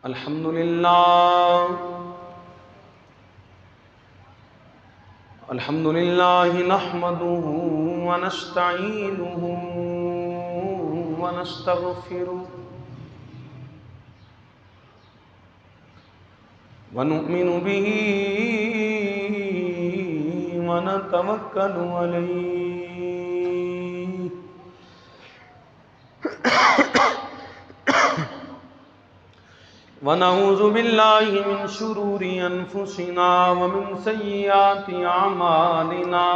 الحمد لله نحمده ونستعينه ونستغفره ونؤمن به ونتوكل عليه ونعوذ بالله من شرور أنفسنا ومن سيئات أعمالنا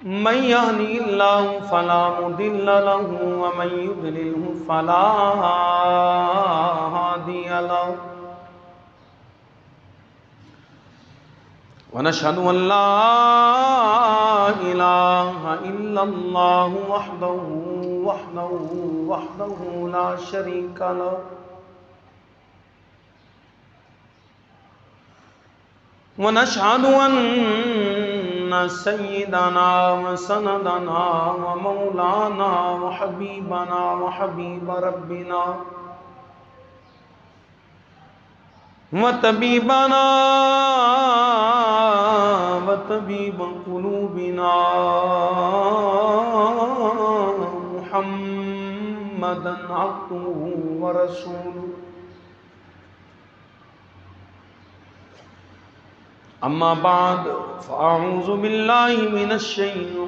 من يهده الله فلا مضل له ومن يضلله فلا هادي له ونشهد أن لا إله إلا الله وحده لا شريك له ونشهد أن سيدنا وسندنا ومولانا وحبيبنا وحبيب ربنا وطبيبنا وطبيب قلوبنا محمدا عبده ورسوله أما بعد فأعوذ بالله من الشيطان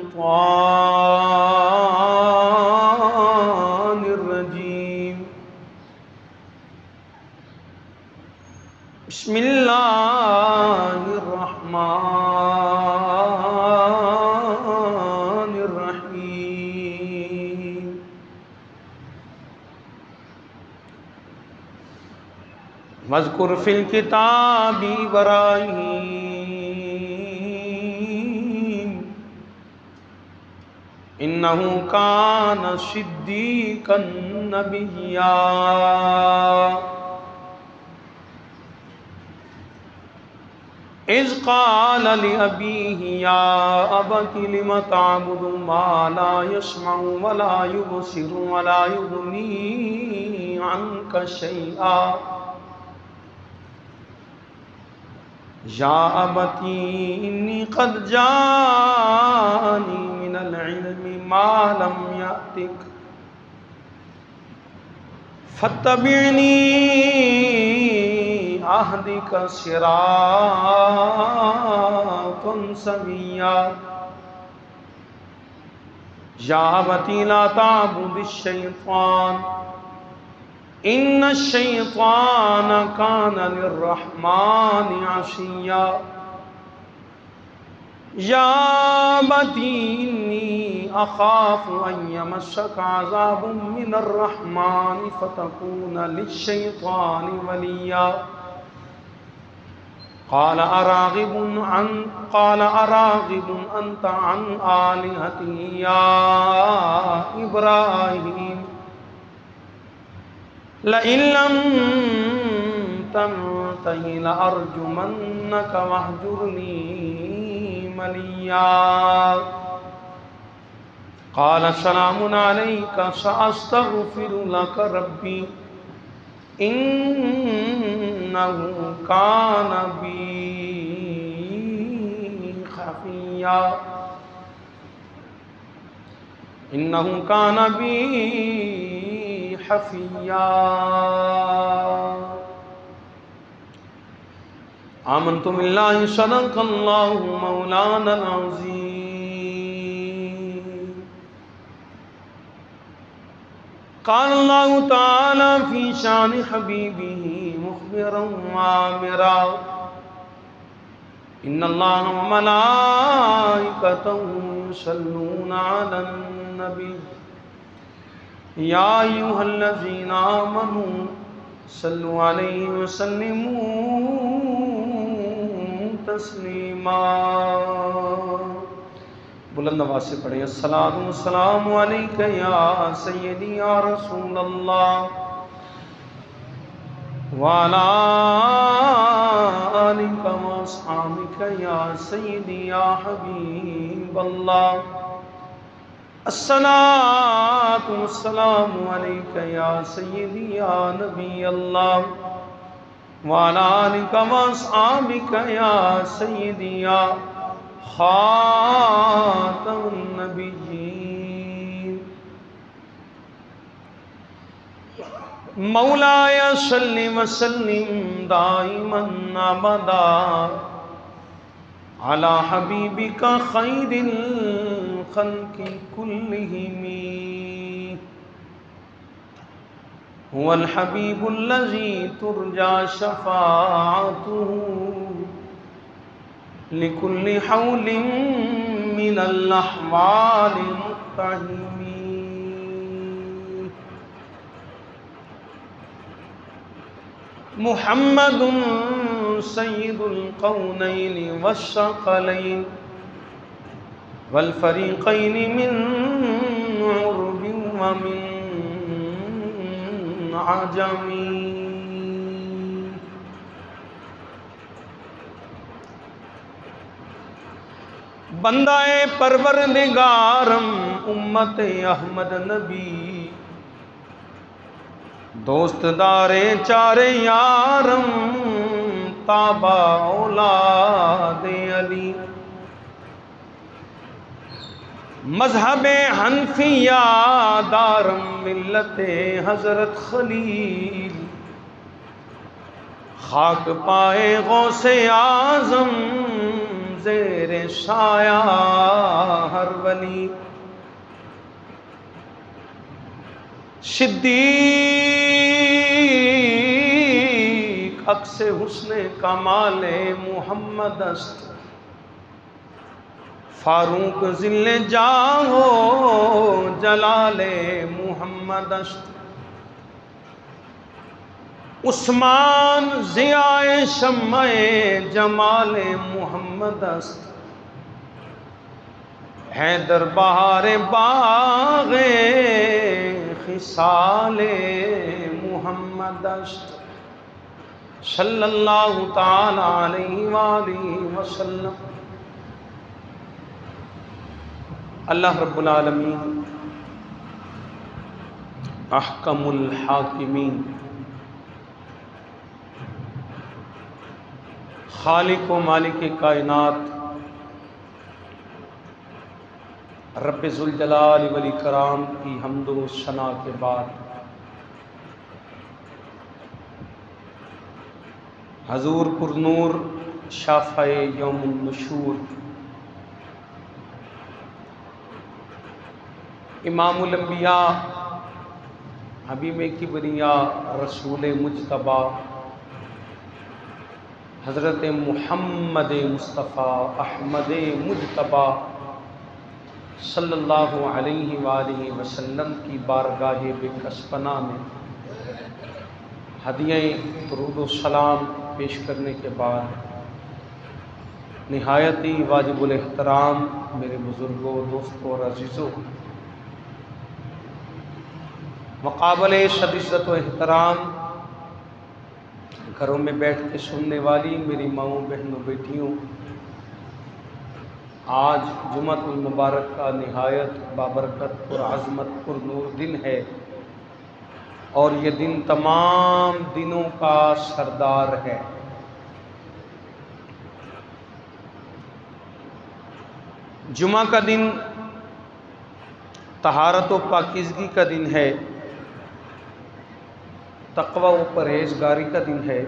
الرجيم بسم الله الرحمن الرحيم واذكر في الكتاب إبراهيم إنه كان صديقا نبيا إذ قال لأبيه يا أبت لم تعبد ما لا يسمع ولا يبصر ولا يغني عنك شيئا يا أبت إني قد جاءني من العلم ما لم يأتك فاتبعني أهدك صراطا سويا يا أبت لا تعبد الشيطان إن الشيطان كان للرحمن عصيا يا أبت إني أخاف أن يمسك عذاب من الرحمن فتكون للشيطان وليا قال أراغب أنت عن آلهتي يا إبراهيم لئن لم تنته لأرجمنك واهجرني مليا قال سلام عليك سأستغفر لك ربي إنه كان بي خفيا إنه كان بي حفيا آمنت بالله صدق الله مولانا العظيم قال الله تعالى في شان حبيبه مخبرا وآمرا إن الله وملائكته يصلون على النبي يا أيها الذين آمنوا صلوا عليه وسلموا تسلیما. بلند آواز سے پڑھیں الصلاۃ والسلام علیک یا سیدی یا رسول اللہ وعلی آلک واصحابک یا سیدی یا حبیب اللہ. الصلاۃ والسلام علیک یا سیدی یا نبی اللہ وعلی آلک واصحابک یا سیدی یا خاتم النبیین مولاي صل وسلم دائما ابدا على حبيبك خير الخلق كلهم هو الحبيب الذي ترجى شفاعته لكل حول من الأحوال مقتحم محمد سید القونین والثقلین والفریقین من عرب ومن عجم بندہ پروردگارم امت احمد نبی دوست دارے چارے یارم تابع اولاد علی مذہب حنفیہ دارم ملت حضرت خلیل خاک پائے غوث اعظم زیر سایہ ہر ولی صدیق عکس حسن کمال محمد است فاروق ذل جاہ و جلال محمد است عثمان ضیاء شمع جمال محمد است حیدر بہار باغ خصال محمد است صلی اللہ تعالی علیہ وآلہ وسلم۔ اللہ رب العالمین احکم الحاکمین خالق و مالک کائنات رب ذوالجلال والاکرام کی حمد و ثنا کے بعد حضور پر نور شافع یوم النشور امام الانبیاء حبیب کبریا رسول مجتبی حضرت محمد مصطفیٰ احمد مجتبی صلی اللہ علیہ وآلہ وسلم کی بارگاہ بکسپنا میں ہدیہ درود و سلام پیش کرنے کے بعد نہایت ہی واجب الاحترام میرے بزرگوں دوستوں اور عزیزوں، مقابلِ شد عزت و احترام گھروں میں بیٹھ کے سننے والی میری ماؤں بہنوں بیٹیوں، آج جمعۃ المبارک کا نہایت بابرکت پر عظمت پر نور دن ہے، اور یہ دن تمام دنوں کا سردار ہے۔ جمعہ کا دن طہارت و پاکیزگی کا دن ہے، تقوی و پرہیزگاری کا دن ہے،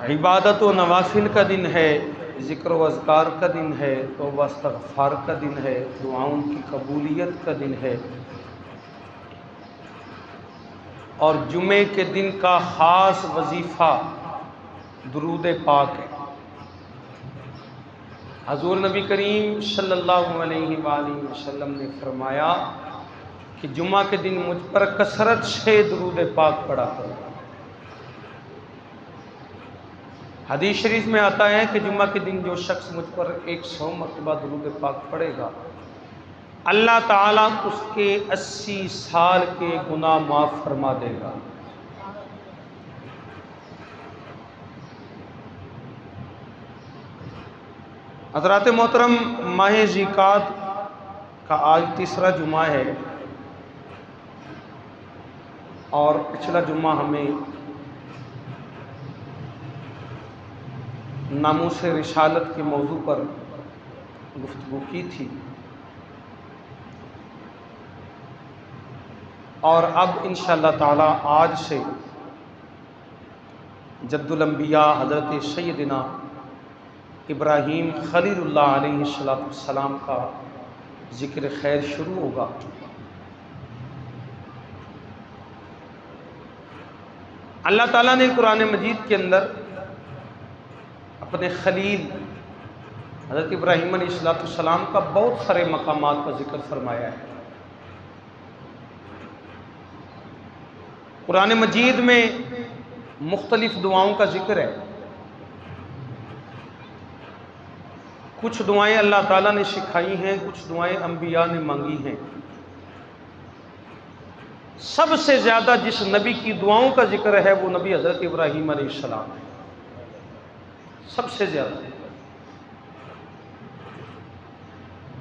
عبادت و نوافل کا دن ہے، ذکر و اذکار کا دن ہے، توبہ استغفار کا دن ہے، دعاؤں کی قبولیت کا دن ہے، اور جمعے کے دن کا خاص وظیفہ درود پاک ہے۔ حضور نبی کریم صلی اللہ علیہ وآلہ وسلم نے فرمایا کہ جمعہ کے دن مجھ پر کثرت سے درود پاک پڑھا کرو۔ حدیث شریف میں آتا ہے کہ جمعہ کے دن جو شخص مجھ پر 100 مرتبہ درود پاک پڑھے گا، اللہ تعالیٰ اس کے 80 سال کے گناہ معاف فرما دے گا۔ حضرات محترم، ماہ ذیقعد کا آج تیسرا جمعہ ہے اور پچھلا جمعہ ہمیں ناموس رسالت کے موضوع پر گفتگو کی تھی، اور اب انشاءاللہ تعالی آج سے جد الانبیاء حضرت سیدنا ابراہیم خلیل اللہ علیہ السلام کا ذکر خیر شروع ہوگا۔ اللہ تعالیٰ نے قرآن مجید کے اندر اپنے خلیل حضرت ابراہیم علیہ السلام کا بہت سارے مقامات کا ذکر فرمایا ہے۔ قرآن مجید میں مختلف دعاؤں کا ذکر ہے۔ کچھ دعائیں اللہ تعالیٰ نے سکھائی ہیں، کچھ دعائیں انبیاء نے مانگی ہیں۔ سب سے زیادہ جس نبی کی دعاؤں کا ذکر ہے وہ نبی حضرت ابراہیم علیہ السلام ہے، سب سے زیادہ۔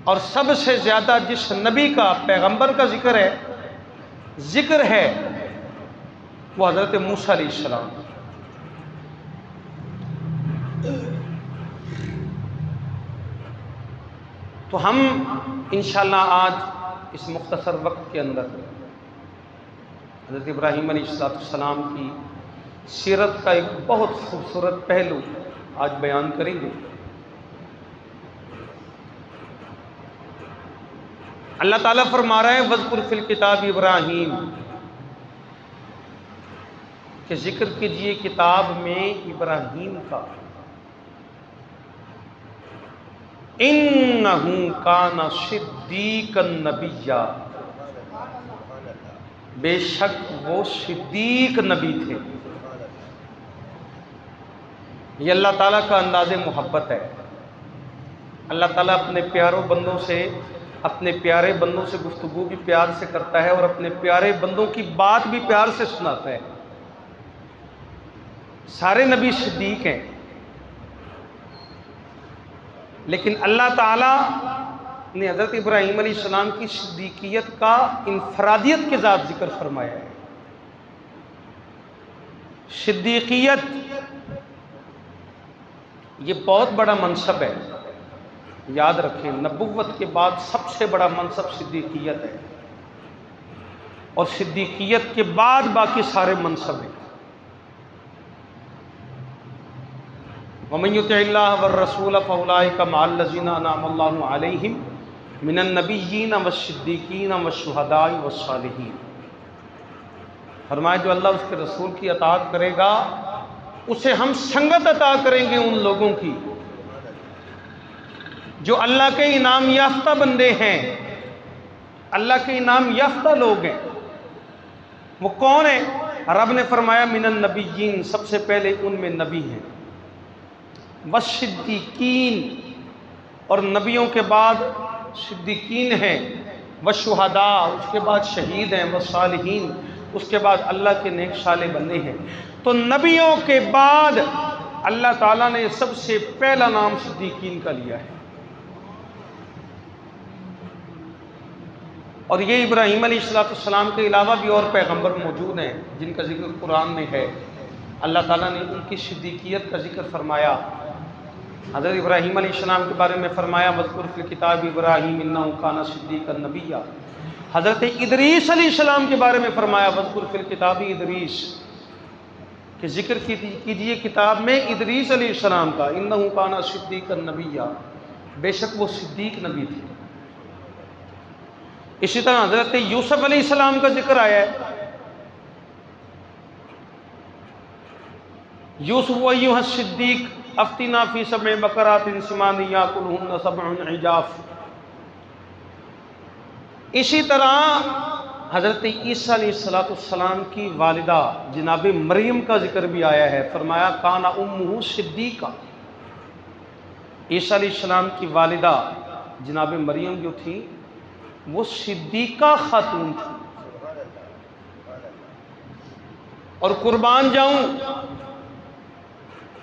اور سب سے زیادہ جس نبی کا، پیغمبر کا ذکر ہے وہ حضرت موسیٰ علیہ السلام۔ تو ہم انشاءاللہ آج اس مختصر وقت کے اندر حضرت ابراہیم علیہ السلام کی سیرت کا ایک بہت خوبصورت پہلو آج بیان کریں گے۔ اللہ تعالیٰ فرما رہے ہیں وَاذْكُرْ فِي الْكِتَابِ ابراہیم، کہ ذکر کیجئے کتاب میں ابراہیم کا، اِنَّهُ كَانَ صِدِّيقًا نَبِيًّا، بے شک وہ صدیق نبی تھے۔ یہ اللہ تعالیٰ کا انداز محبت ہے۔ اللہ تعالیٰ اپنے پیاروں بندوں سے، اپنے پیارے بندوں سے گفتگو بھی پیار سے کرتا ہے اور اپنے پیارے بندوں کی بات بھی پیار سے سناتا ہے۔ سارے نبی صدیق ہیں، لیکن اللہ تعالیٰ نے حضرت ابراہیم علیہ السلام کی صدیقیت کا انفرادیت کے ذات ذکر فرمایا ہے۔ صدیقیت یہ بہت بڑا منصب ہے، یاد رکھیں، نبوت کے بعد سب سے بڑا منصب صدیقیت ہے، اور صدیقیت کے بعد باقی سارے منصب ہیں۔ وَمَن يُطِعِ اللَّهَ وَالرَّسُولَ فَأُولَٰئِكَ مَعَ الَّذِينَ أَنْعَمَ اللَّهُ عَلَيْهِم مِّنَ النَّبِيِّينَ وَالصِّدِّيقِينَ وَالشُّهَدَاءِ وَالصَّالِحِينَ۔ فرمایا جو اللہ اس کے رسول کی اطاعت کرے گا اسے ہم سنگت عطا کریں گے ان لوگوں کی جو اللہ کے انعام یافتہ بندے ہیں، اللہ کے انعام یافتہ لوگ ہیں۔ وہ کون ہیں؟ رب نے فرمایا من النبیین، سب سے پہلے ان میں نبی ہیں، والصدیقین، اور نبیوں کے بعد صدیقین ہیں، والشہداء، اس کے بعد شہید ہیں، والصالحین، اس کے بعد اللہ کے نیک صالح بندے ہیں۔ تو نبیوں کے بعد اللہ تعالیٰ نے سب سے پہلا نام صدیقین کا لیا ہے، اور یہ ابراہیم علیہ السلام کے علاوہ بھی اور پیغمبر موجود ہیں جن کا ذکر قرآن میں ہے۔ اللہ تعالیٰ نے ان کی صدیقیت کا ذکر فرمایا۔ حضرت ابراہیم علیہ السلام کے بارے میں فرمایا وَاذْكُرْ فِي الْكِتَابِ إِبْرَاهِيمَ إِنَّهُ كَانَ صِدِّيقًا نَبِيًّا۔ حضرت ادریس علیہ السلام کے بارے میں فرمایا وَاذْكُرْ فِي الْكِتَابِ إِدْرِيسَ، کہ ذکر کیجئے کتاب میں ادریس علیہ السلام کا، إِنَّهُ كَانَ صِدِّيقًا نَبِيًّا، بے شک وہ صدیق نبی تھے۔ اسی طرح حضرت یوسف علیہ السلام کا ذکر آیا ہے، یوسف ایھا الصدیق افتنا فی سبع بقرات سمان یاکلہن سبع عجاف۔ اسی طرح حضرت عیسیٰ علیہ السلام کی والدہ جناب مریم کا ذکر بھی آیا ہے، فرمایا کان امہ صدیقہ، عیسیٰ علیہ السلام کی والدہ جناب مریم جو تھی وہ صدیقہ خاتون تھی۔ اور قربان جاؤں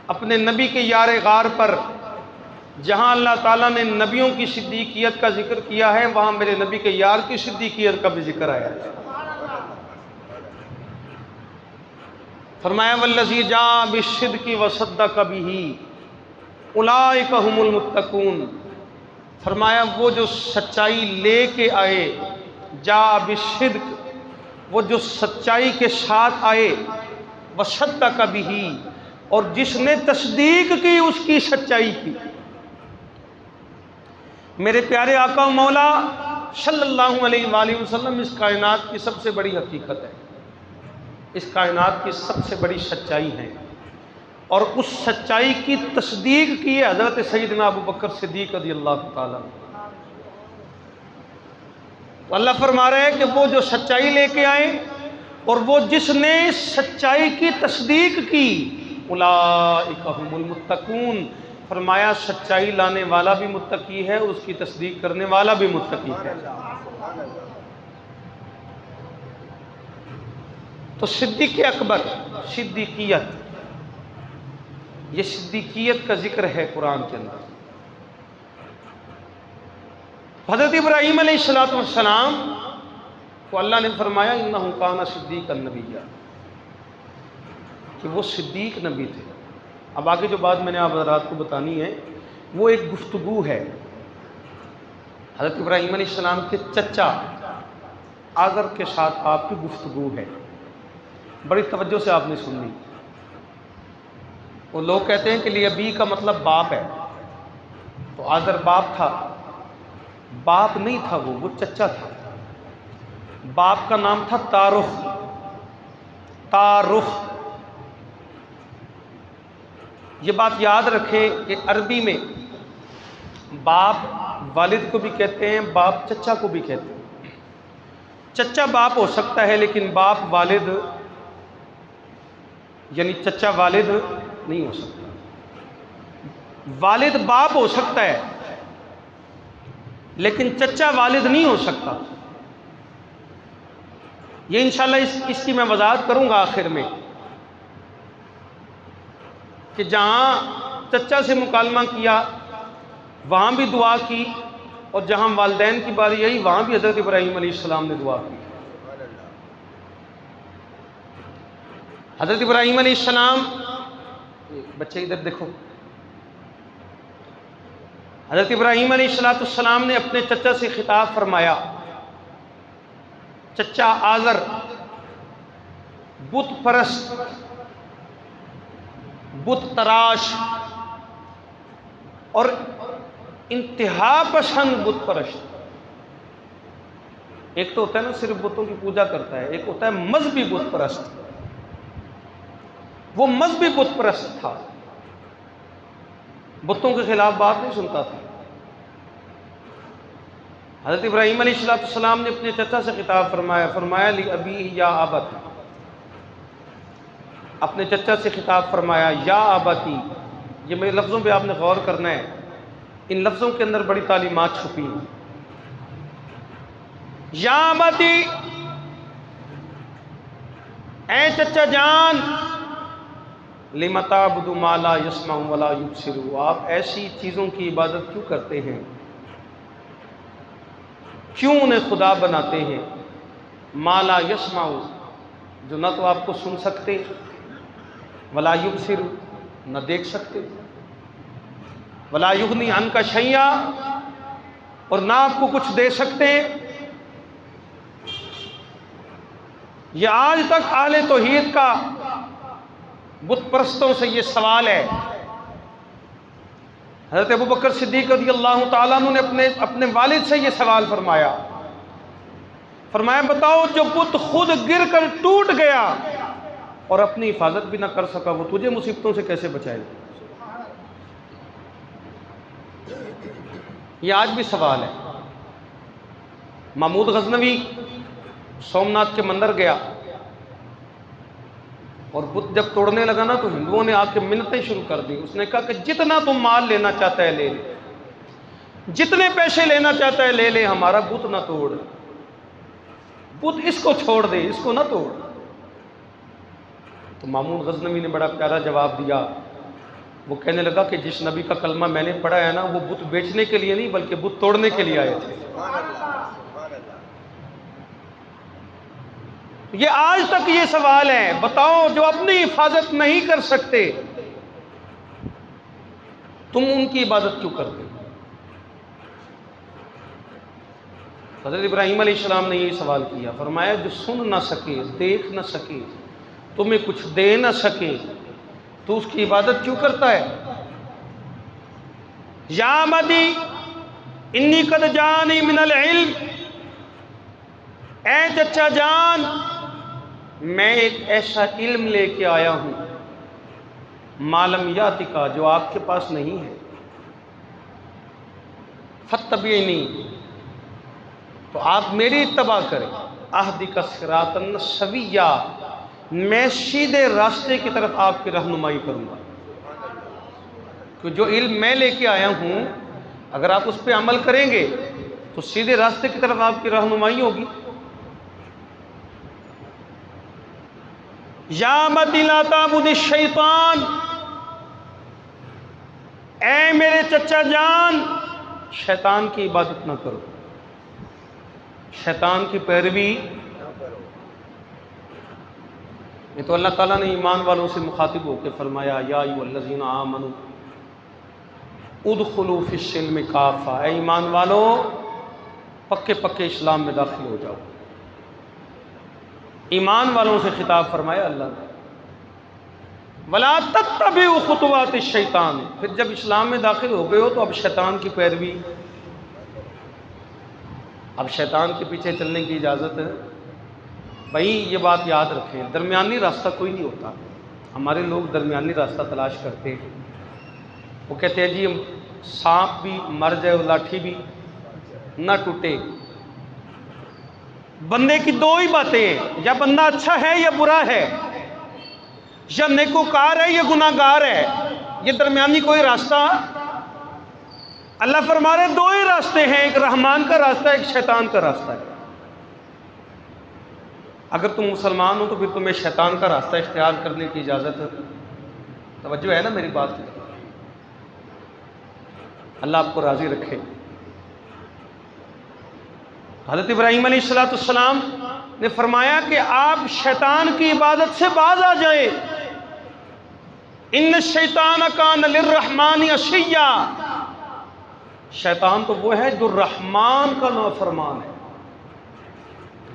اپنے نبی کے یار غار پر جہاں اللہ تعالیٰ نے نبیوں کی صدیقیت کا ذکر کیا ہے وہاں میرے نبی کے یار کی صدیقیت کا بھی ذکر آیا ہے۔ فرمایا والذی جاء بالصدق وصدق بہ اولئک ھم المتقون۔ فرمایا وہ جو سچائی لے کے آئے، جاء بالصدق، وہ جو سچائی کے ساتھ آئے، وصدق بہ، اور جس نے تصدیق کی اس کی سچائی کی۔ میرے پیارے آقا و مولا صلی اللہ علیہ وآلہ وسلم اس کائنات کی سب سے بڑی حقیقت ہے، اس کائنات کی سب سے بڑی سچائی ہے، اور اس سچائی کی تصدیق کی ہے حضرت سیدنا ابو بکر صدیق رضی اللہ تعالیٰ۔ تو اللہ فرما رہا ہے کہ وہ جو سچائی لے کے آئے اور وہ جس نے سچائی کی تصدیق کی، اولئک ھم المتقون۔ فرمایا سچائی لانے والا بھی متقی ہے، اس کی تصدیق کرنے والا بھی متقی ہے۔ تو صدیق اکبر، صدیقیت، یہ صدیقیت کا ذکر ہے قرآن کے اندر۔ حضرت ابراہیم علیہ السلام کو اللہ نے فرمایا انہ کان صدیقا نبیّا، کہ وہ صدیق نبی تھے۔ اب آگے جو بات میں نے آپ حضرات کو بتانی ہے وہ ایک گفتگو ہے حضرت ابراہیم علیہ السلام کے چچا آذر کے ساتھ آپ کی گفتگو ہے، بڑی توجہ سے آپ نے سننی۔ وہ لوگ کہتے ہیں کہ لیبی کا مطلب باپ ہے، تو آذر باپ تھا، باپ نہیں تھا، وہ چچا تھا۔ باپ کا نام تھا تارخ، تارخ۔ یہ بات یاد رکھیں کہ عربی میں باپ والد کو بھی کہتے ہیں، باپ چچا کو بھی کہتے ہیں۔ چچا باپ ہو سکتا ہے لیکن باپ والد، یعنی چچا والد نہیں ہو سکتا۔ والد باپ ہو سکتا ہے لیکن چچا والد نہیں ہو سکتا۔ یہ انشاءاللہ اس کی میں وضاحت کروں گا آخر میں، کہ جہاں چچا سے مکالمہ کیا وہاں بھی دعا کی، اور جہاں والدین کی باری آئی وہاں بھی حضرت ابراہیم علیہ السلام نے دعا کی۔ حضرت ابراہیم علیہ السلام، بچے ادھر دیکھو، حضرت ابراہیم علیہ السلام نے اپنے چچا سے خطاب فرمایا، چچا آذر بت پرست، بت تراش اور انتہا پسند بت پرست۔ ایک تو ہوتا ہے نا صرف بتوں کی پوجا کرتا ہے، ایک ہوتا ہے مذہبی بت پرست۔ وہ مذہبی بت پرست تھا، بتوں کے خلاف بات نہیں سنتا تھا۔ حضرت ابراہیم علیہ السلام نے اپنے چچا سے خطاب فرمایا، فرمایا لی ابی یا ابت، اپنے چچا سے خطاب فرمایا یا ابتی۔ یہ میرے لفظوں پہ آپ نے غور کرنا ہے، ان لفظوں کے اندر بڑی تعلیمات چھپی ہیں۔ یا ابتی، اے چچا جان، لم تعبد ما لا یسمع ولا یبصر، آپ ایسی چیزوں کی عبادت کیوں کرتے ہیں، کیوں انہیں خدا بناتے ہیں، ما لا یسمع، جو نہ تو آپ کو سن سکتے، ولا یبصر، نہ دیکھ سکتے، ولا یغنی عنک شیئا، اور نہ آپ کو کچھ دے سکتے۔ یہ آج تک اہل توحید کا بت پرستوں سے یہ سوال ہے۔ حضرت ابو بکر صدیق رضی اللہ تعالیٰ عنہ نے اپنے والد سے یہ سوال فرمایا، فرمایا بتاؤ جو بت خود گر کر ٹوٹ گیا اور اپنی حفاظت بھی نہ کر سکا، وہ تجھے مصیبتوں سے کیسے بچائے گا؟ یہ آج بھی سوال ہے۔ محمود غزنوی سومناتھ کے مندر گیا اور بت جب توڑنے لگا نا تو ہندوؤں نے آ کے منتیں شروع کر دی۔ اس نے کہا کہ جتنا تم مال لینا چاہتا ہے لے لے، جتنے پیسے لینا چاہتا ہے لے لے، ہمارا بت نہ توڑ، بت اس کو چھوڑ دے، اس کو نہ توڑ۔ تو محمود غزنوی نے بڑا پیارا جواب دیا، وہ کہنے لگا کہ جس نبی کا کلمہ میں نے پڑھا ہے نا، وہ بت بیچنے کے لیے نہیں بلکہ بت توڑنے کے لیے آئے تھے۔ یہ آج تک یہ سوال ہے، بتاؤ جو اپنی حفاظت نہیں کر سکتے تم ان کی عبادت کیوں کرتے؟ حضرت ابراہیم علیہ السلام نے یہی سوال کیا، فرمایا جو سن نہ سکے، دیکھ نہ سکے، تمہیں کچھ دے نہ سکے، تو اس کی عبادت کیوں کرتا ہے؟ یا مدی انی قد جانی من العلم، اے چچا جان میں ایک ایسا علم لے کے آیا ہوں، معلوم یاتی کا، جو آپ کے پاس نہیں ہے، فتبعنی، تو آپ میری اتباع کریں، اہدک صراطا سویا، میں سیدھے راستے کی طرف آپ کی رہنمائی کروں گا، کہ جو علم میں لے کے آیا ہوں اگر آپ اس پہ عمل کریں گے تو سیدھے راستے کی طرف آپ کی رہنمائی ہوگی۔ یا ابتی لا تعبد الشیطان، اے میرے چچا جان شیطان کی عبادت نہ کرو، شیطان کی پیروی۔ یہ تو اللہ تعالیٰ نے ایمان والوں سے مخاطب ہو کے فرمایا، یا ایھا الذین آمنوا ادخلوا فی السلم کافہ، اے ایمان والو پکے پکے اسلام میں داخل ہو جاؤ۔ ایمان والوں سے خطاب فرمایا اللہ نے، ولا تتبعوا خطوات الشیطان، پھر جب اسلام میں داخل ہو گئے ہو تو اب شیطان کی پیروی، اب شیطان کے پیچھے چلنے کی اجازت ہے؟ بھائی یہ بات یاد رکھیں، درمیانی راستہ کوئی نہیں ہوتا۔ ہمارے لوگ درمیانی راستہ تلاش کرتے ہیں، وہ کہتے ہیں جی سانپ بھی مر جائے اور لاٹھی بھی نہ ٹوٹے۔ بندے کی دو ہی باتیں ہیں، یا بندہ اچھا ہے یا برا ہے، یا نیکوکار ہے یا گناہگار ہے، یہ درمیانی کوئی راستہ؟ اللہ فرما رہے دو ہی راستے ہیں، ایک رحمان کا راستہ، ایک شیطان کا راستہ ہے۔ اگر تم مسلمان ہو تو پھر تمہیں شیطان کا راستہ اختیار کرنے کی اجازت ہے؟ توجہ ہے نا میری بات کی؟ اللہ آپ کو راضی رکھے۔ حضرت ابراہیم علیہ السلام نے فرمایا کہ آپ شیطان کی عبادت سے باز آ جائیں، ان الشیطان کان للرحمن عصیا، شیطان تو وہ ہے جو رحمان کا نافرمان ہے۔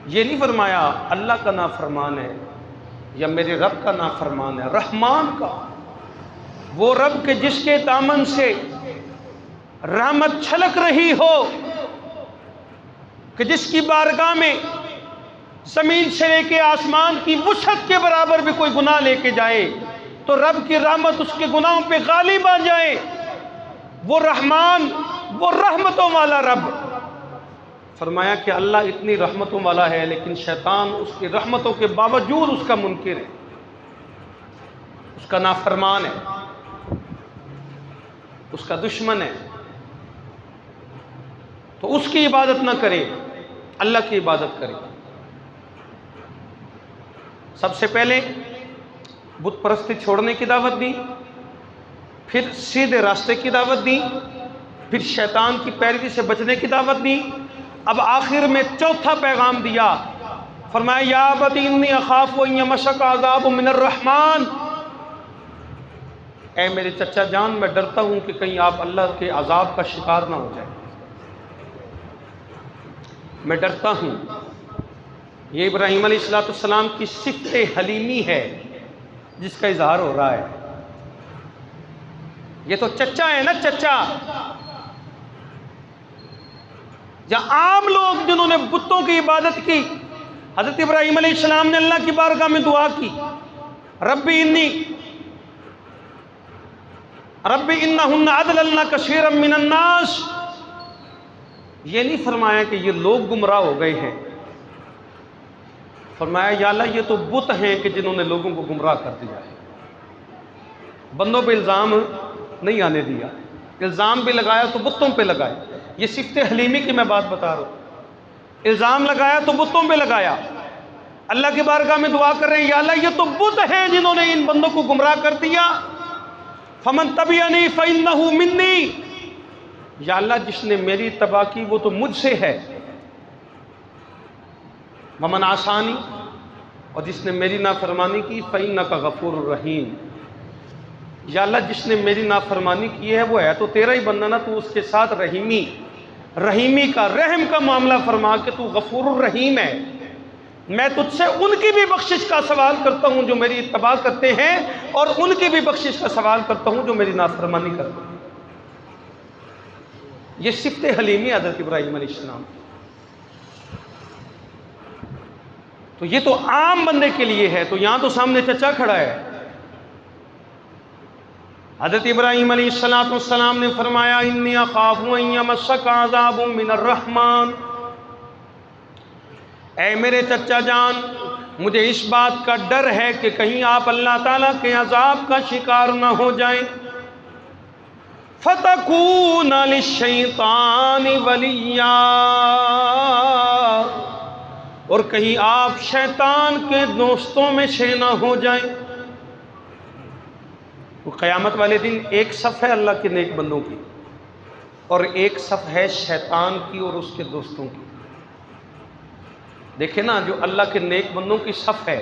یہ نہیں فرمایا اللہ کا نافرمان ہے یا میرے رب کا نافرمان ہے، رحمان کا، وہ رب کے جس کے دامن سے رحمت چھلک رہی ہو، کہ جس کی بارگاہ میں زمین سے لے کے آسمان کی وسعت کے برابر بھی کوئی گناہ لے کے جائے تو رب کی رحمت اس کے گناہوں پہ غالب آ جائے، وہ رحمان، وہ رحمتوں والا رب۔ فرمایا کہ اللہ اتنی رحمتوں والا ہے لیکن شیطان اس کی رحمتوں کے باوجود اس کا منکر ہے، اس کا نافرمان ہے، اس کا دشمن ہے، تو اس کی عبادت نہ کرے، اللہ کی عبادت کرے۔ سب سے پہلے بت پرستی چھوڑنے کی دعوت دی، پھر سیدھے راستے کی دعوت دی، پھر شیطان کی پیروی سے بچنے کی دعوت دی، اب آخر میں چوتھا پیغام دیا، فرمایا یا ابت انی اخاف ان یمسک عذاب من الرحمن، اے میرے چچا جان میں ڈرتا ہوں کہ کہیں آپ اللہ کے عذاب کا شکار نہ ہو جائے، میں ڈرتا ہوں۔ یہ ابراہیم علیہ السلام کی صفت حلیمی ہے جس کا اظہار ہو رہا ہے۔ یہ تو چچا ہے نا، چچا۔ یا عام لوگ جنہوں نے بتوں کی عبادت کی، حضرت ابراہیم علیہ السلام نے اللہ کی بارگاہ میں دعا کی، ربی انہن اضللن کثیرا من الناس، یہ نہیں فرمایا کہ یہ لوگ گمراہ ہو گئے ہیں، فرمایا یا اللہ یہ تو بت ہیں کہ جنہوں نے لوگوں کو گمراہ کر دیا ہے۔ بندوں پہ الزام نہیں آنے دیا، الزام بھی لگایا تو بتوں پہ لگایا۔ یہ صفت حلیمی کی میں بات بتا رہا ہوں، الزام لگایا تو بتوں پہ لگایا۔ اللہ کی بارگاہ میں دعا کر رہے ہیں یا اللہ یہ تو بت ہیں جنہوں نے ان بندوں کو گمراہ کر دیا، فمن تبعنی فإنہ منی، یا اللہ جس نے میری اتباع کی وہ تو مجھ سے ہے، ومن عصانی، اور جس نے میری نافرمانی کی فإنک غفور الرحیم، یا اللہ جس نے میری نافرمانی کی ہے وہ ہے تو تیرا ہی بندہ نا، تو اس کے ساتھ رحیمی کا رحم کا معاملہ فرما کہ تو غفور الرحیم ہے۔ میں تجھ سے ان کی بھی بخشش کا سوال کرتا ہوں جو میری اتباع کرتے ہیں، اور ان کی بھی بخشش کا سوال کرتا ہوں جو میری نافرمانی کرتے ہیں۔ یہ صفت حلیمی حضرت ابراہیم علیہ السلام، تو یہ تو عام بندے کے لیے ہے، تو یہاں تو سامنے چچا کھڑا ہے۔ حضرت ابراہیم علیہ السلام نے فرمایا انی اخاف ان یمسک عذاب من الرحمن، اے میرے چچا جان مجھے اس بات کا ڈر ہے کہ کہیں آپ اللہ تعالیٰ کے عذاب کا شکار نہ ہو جائیں، فتکون للشیطان ولیا، اور کہیں آپ شیطان کے دوستوں میں سے نہ ہو جائیں۔ تو قیامت والے دن ایک صف ہے اللہ کے نیک بندوں کی، اور ایک صف ہے شیطان کی اور اس کے دوستوں کی۔ دیکھیں نا، جو اللہ کے نیک بندوں کی صف ہے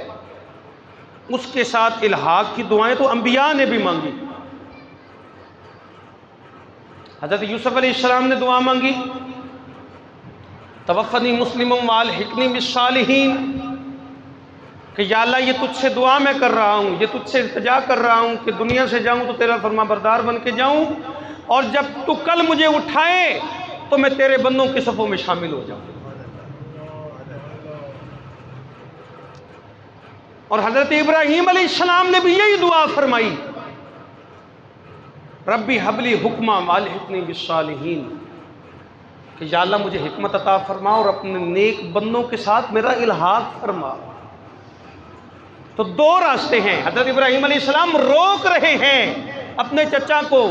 اس کے ساتھ الحاق کی دعائیں تو انبیاء نے بھی مانگی۔ حضرت یوسف علیہ السلام نے دعا مانگی توفنی مسلم والحقنی بالصالحین، کہ یا اللہ یہ تجھ سے دعا میں کر رہا ہوں، یہ تجھ سے التجا کر رہا ہوں کہ دنیا سے جاؤں تو تیرا فرما بردار بن کے جاؤں، اور جب تو کل مجھے اٹھائے تو میں تیرے بندوں کی صفوں میں شامل ہو جاؤں۔ اور حضرت ابراہیم علیہ السلام نے بھی یہی دعا فرمائی، ربی حبلی حکمہ والحقنی بالصالحین، کہ یا اللہ مجھے حکمت عطا فرما اور اپنے نیک بندوں کے ساتھ میرا الحاق فرما۔ تو دو راستے ہیں، حضرت ابراہیم علیہ السلام روک رہے ہیں اپنے چچا کو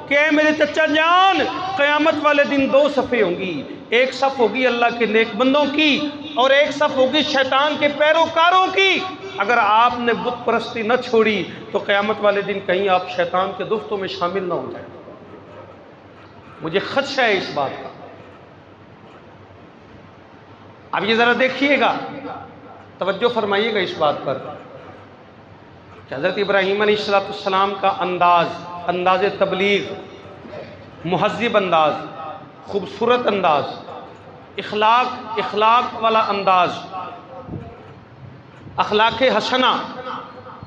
کہ اے میرے چچا جان قیامت والے دن دو صفیں ہوں گی، ایک صف ہوگی اللہ کے نیک بندوں کی اور ایک صف ہوگی شیطان کے پیروکاروں کی۔ اگر آپ نے بت پرستی نہ چھوڑی تو قیامت والے دن کہیں آپ شیطان کے دوستوں میں شامل نہ ہو جائیں۔ مجھے خدشہ ہے اس بات کا۔ اب یہ ذرا دیکھیے گا، توجہ فرمائیے گا اس بات پر کہ حضرت ابراہیم علیہ السلام کا انداز تبلیغ، مہذب انداز، خوبصورت انداز، اخلاق والا انداز، اخلاق حسنہ،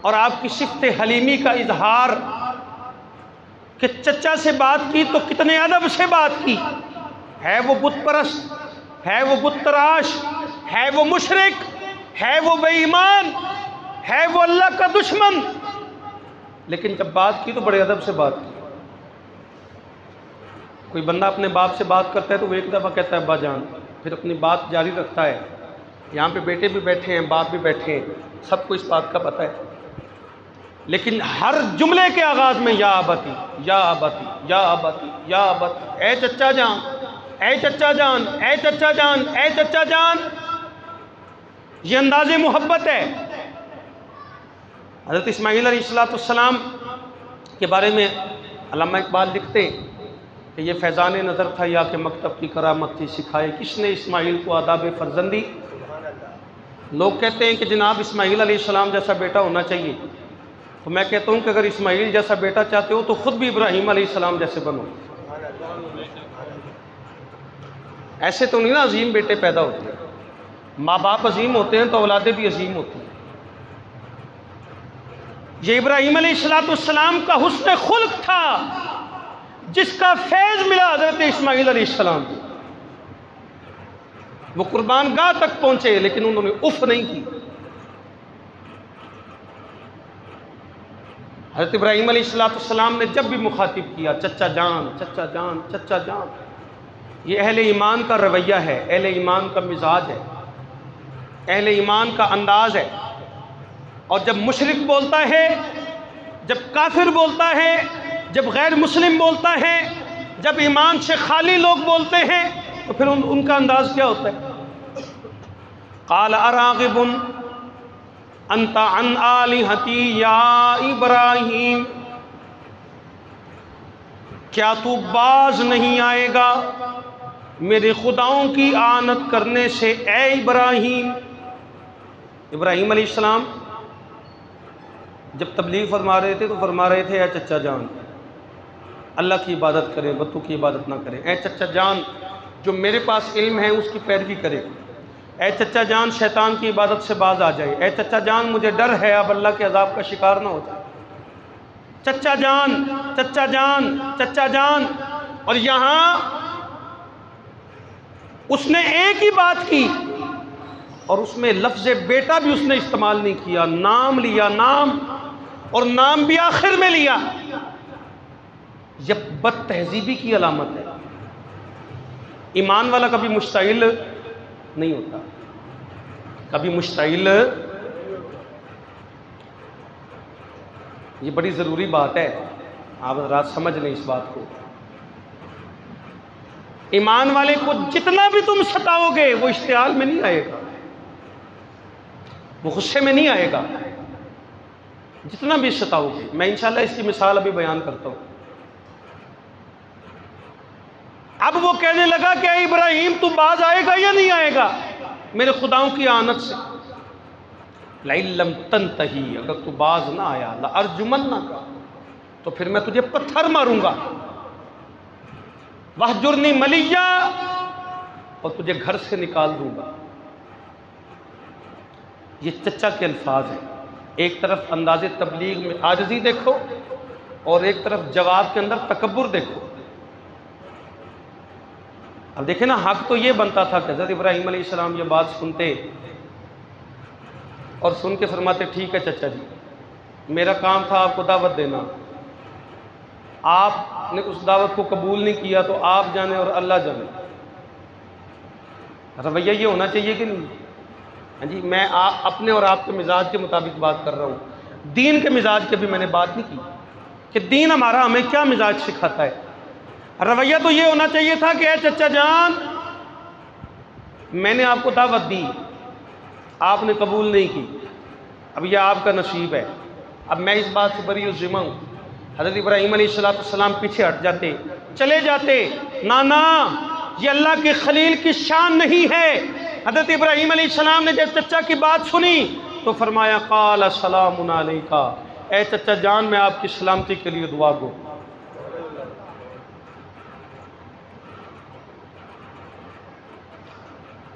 اور آپ کی صفت حلیمی کا اظہار کہ چچا سے بات کی تو کتنے ادب سے بات کی، ہے وہ بت پرست، ہے وہ بت تراش، ہے وہ مشرک، ہے وہ بے ایمان، ہے وہ اللہ کا دشمن، لیکن جب بات کی تو بڑے ادب سے بات کی۔ کوئی بندہ اپنے باپ سے بات کرتا ہے تو وہ ایک دفعہ کہتا ہے ابا جان، پھر اپنی بات جاری رکھتا ہے۔ یہاں پہ بیٹے بھی بیٹھے ہیں، باپ بھی بیٹھے ہیں، سب کو اس بات کا پتہ ہے، لیکن ہر جملے کے آغاز میں یا ابتی یا ابتی یا ابتی یا ابتی، اے چچا جان، اے چچا جان، اے چچا جان، اے چچا جان، یہ انداز محبت ہے۔ حضرت اسماعیل علیہ السلام کے بارے میں علامہ اقبال لکھتے کہ یہ فیضان نظر تھا یا کہ مکتب کی کرامت تھی، سکھائے کس نے اسماعیل کو آداب فرزندی۔ لوگ کہتے ہیں کہ جناب اسماعیل علیہ السلام جیسا بیٹا ہونا چاہیے، تو میں کہتا ہوں کہ اگر اسماعیل جیسا بیٹا چاہتے ہو تو خود بھی ابراہیم علیہ السلام جیسے بنو۔ ایسے تو نہیں نا عظیم بیٹے پیدا ہوتے ہیں، ماں باپ عظیم ہوتے ہیں تو اولادیں بھی عظیم ہوتی ہیں۔ یہ ابراہیم علیہ السلام کا حسن خلق تھا جس کا فیض ملا حضرت اسماعیل علیہ السلام کو۔ وہ قربان گاہ تک پہنچے لیکن انہوں نے اف نہیں کی۔ حضرت ابراہیم علیہ السلام نے جب بھی مخاطب کیا چچا جان، چچا جان، چچا جان، یہ اہل ایمان کا رویہ ہے، اہل ایمان کا مزاج ہے، اہل ایمان کا انداز ہے۔ اور جب مشرک بولتا ہے، جب کافر بولتا ہے، جب غیر مسلم بولتا ہے، جب ایمان سے خالی لوگ بولتے ہیں تو پھر ان کا انداز کیا ہوتا ہے؟ قال اراغب انت عن آلہتی یا ابراہیم، کیا تو باز نہیں آئے گا میرے خداؤں کی آنت کرنے سے اے ابراہیم؟ ابراہیم علیہ السلام جب تبلیغ فرما رہے تھے تو فرما رہے تھے اے چچا جان اللہ کی عبادت کریں، بتوں کی عبادت نہ کریں۔ اے چچا جان جو میرے پاس علم ہے اس کی پیروی کرے۔ اے چچا جان شیطان کی عبادت سے باز آ جائے۔ اے چچا جان مجھے ڈر ہے اب اللہ کے عذاب کا شکار نہ ہو جائے۔ چچا جان چچا جان چچا جان۔ اور یہاں اس نے ایک ہی بات کی اور اس میں لفظ بیٹا بھی اس نے استعمال نہیں کیا، نام لیا، نام، اور نام بھی آخر میں لیا۔ یہ بد تہذیبی کی علامت ہے۔ ایمان والا کبھی مشتعل نہیں ہوتا، کبھی مشتعل۔ یہ بڑی ضروری بات ہے، آپ حضرات سمجھ لیں اس بات کو۔ ایمان والے کو جتنا بھی تم ستاؤ گے وہ اشتعال میں نہیں آئے گا، وہ غصے میں نہیں آئے گا، جتنا بھی ستاؤ گے۔ میں انشاءاللہ اس کی مثال ابھی بیان کرتا ہوں۔ اب وہ کہنے لگا کہ اے ابراہیم تو باز آئے گا یا نہیں آئے گا میرے خداؤں کی آنت سے؟ لَإِن لَّمْ تَنْتَهِ، اگر تو باز نہ آیا لَأَرْجُمَنَّكَ، تو پھر میں تجھے پتھر ماروں گا، وَاهْجُرْنِي مَلِيًّا، اور تجھے گھر سے نکال دوں گا۔ یہ چچا کے الفاظ ہیں۔ ایک طرف انداز تبلیغ میں عاجزی دیکھو اور ایک طرف جواب کے اندر تکبر دیکھو۔ اب دیکھیں نا، حق تو یہ بنتا تھا کہ حضرت ابراہیم علیہ السلام یہ بات سنتے اور سن کے فرماتے ٹھیک ہے چچا جی، میرا کام تھا آپ کو دعوت دینا، آپ نے اس دعوت کو قبول نہیں کیا تو آپ جانے اور اللہ جانے۔ رویہ یہ ہونا چاہیے کہ نہیں؟ ہاں جی، میں اپنے اور آپ کے مزاج کے مطابق بات کر رہا ہوں، دین کے مزاج کے بھی میں نے بات نہیں کی کہ دین ہمارا ہمیں کیا مزاج سکھاتا ہے۔ رویہ تو یہ ہونا چاہیے تھا کہ اے چچا جان میں نے آپ کو دعوت دی، آپ نے قبول نہیں کی، اب یہ آپ کا نصیب ہے، اب میں اس بات سے بری الذمہ ہوں۔ حضرت ابراہیم علیہ السلام پیچھے ہٹ جاتے، چلے جاتے، نانا یہ اللہ کے خلیل کی شان نہیں ہے۔ حضرت ابراہیم علیہ السلام نے جب چچا کی بات سنی تو فرمایا قال سلام علیکہ، اے چچا جان میں آپ کی سلامتی کے لیے دعا گو۔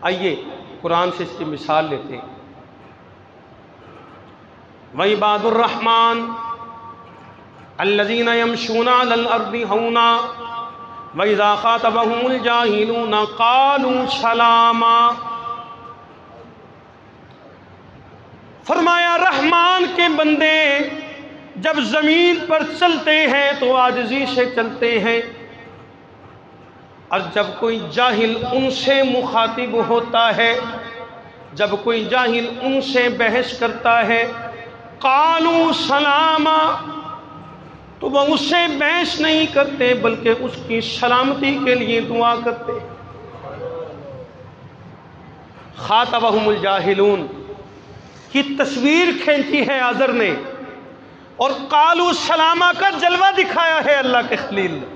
آئیے قرآن سے اس کی مثال لیتے ہیں۔ وَعِبَادُ الرَّحْمَنِ الَّذِينَ يَمْشُونَ عَلَى الْأَرْضِ هَوْنًا وَإِذَا خَاطَبَهُمُ الْجَاهِلُونَ قَالُوا سَلَامًا۔ فرمایا رحمان کے بندے جب زمین پر چلتے ہیں تو عاجزی سے چلتے ہیں، اور جب کوئی جاہل ان سے مخاطب ہوتا ہے، جب کوئی جاہل ان سے بحث کرتا ہے، قالوا سلاما، تو وہ اس سے بحث نہیں کرتے بلکہ اس کی سلامتی کے لیے دعا کرتے۔ خاطبہم الجاہلون کی تصویر کھینچی ہے آذر نے، اور قالوا سلاما کا جلوہ دکھایا ہے اللہ کے خلیل نے۔